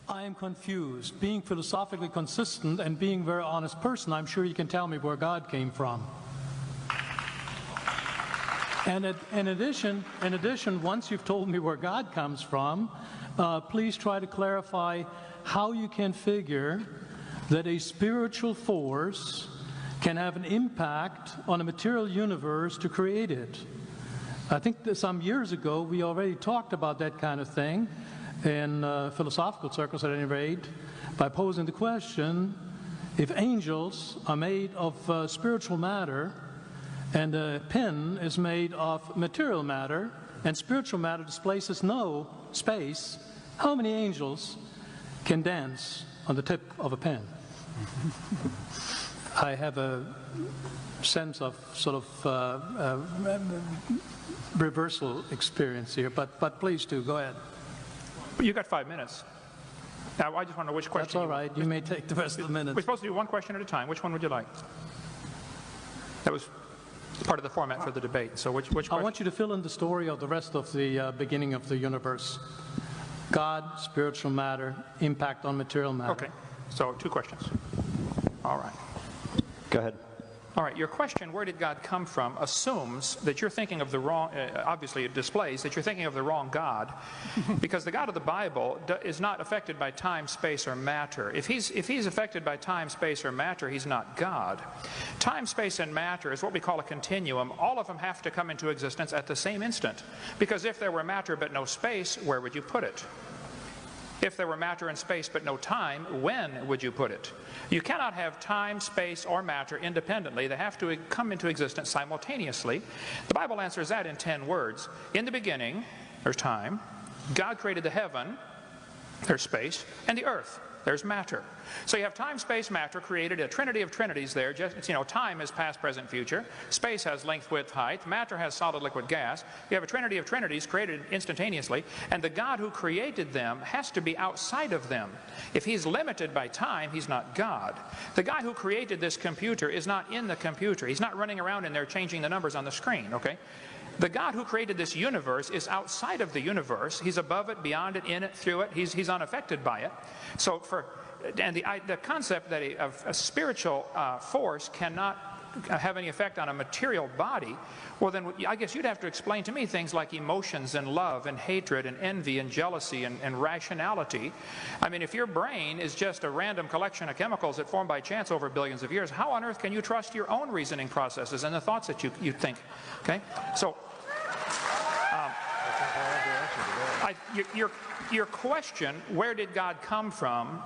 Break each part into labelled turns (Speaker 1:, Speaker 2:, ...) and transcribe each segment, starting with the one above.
Speaker 1: I am confused. Being philosophically consistent and being a very honest person, I'm sure you can tell me where God came from. And in addition, once you've told me where God comes from, please try to clarify how you can figure that a spiritual force can have an impact on a material universe to create it. I think that some years ago we already talked about that kind of thing in philosophical circles at any rate, by posing the question, if angels are made of spiritual matter and a pen is made of material matter and spiritual matter displaces no space, how many angels can dance on the tip of a pen? I have a sense of sort of reversal experience here, but please do, go ahead.
Speaker 2: You got 5 minutes. Now, I just want to know which question.
Speaker 1: That's all right. You may take the rest of the minutes.
Speaker 2: We're supposed to do one question at a time. Which one would you like? That was part of the format for the debate. So which question?
Speaker 1: I want you to fill in the story of the rest of the beginning of the universe. God, spiritual matter, impact on material matter.
Speaker 2: Okay. So 2 questions. All right.
Speaker 3: Go ahead.
Speaker 2: All right, your question, where did God come from, assumes that you're thinking of the wrong, obviously it displays that you're thinking of the wrong God, because the God of the Bible is not affected by time, space, or matter. If he's affected by time, space, or matter, he's not God. Time, space, and matter is what we call a continuum. All of them have to come into existence at the same instant, because if there were matter but no space, where would you put it? If there were matter and space but no time, when would you put it? You cannot have time, space, or matter independently. They have to come into existence simultaneously. The Bible answers that in 10 words. In the beginning, there's time. God created the heaven, there's space, and the earth, there's matter. So you have time, space, matter, created a trinity of trinities there. Just, you know, time is past, present, future. Space has length, width, height. Matter has solid, liquid, gas. You have a trinity of trinities created instantaneously. And the God who created them has to be outside of them. If he's limited by time, he's not God. The guy who created this computer is not in the computer. He's not running around in there changing the numbers on the screen, okay? The God who created this universe is outside of the universe. He's above it, beyond it, in it, through it. He's unaffected by it. So the concept that a spiritual force cannot have any effect on a material body, well then I guess you'd have to explain to me things like emotions and love and hatred and envy and jealousy and rationality. I mean, if your brain is just a random collection of chemicals that form by chance over billions of years, how on earth can you trust your own reasoning processes and the thoughts that you think? Okay, so your question, where did God come from,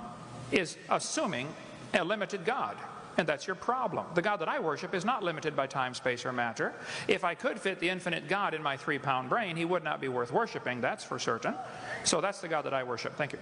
Speaker 2: is assuming a limited God. And that's your problem. The God that I worship is not limited by time, space, or matter. If I could fit the infinite God in my 3-pound brain, he would not be worth worshiping, that's for certain. So that's the God that I worship. Thank you.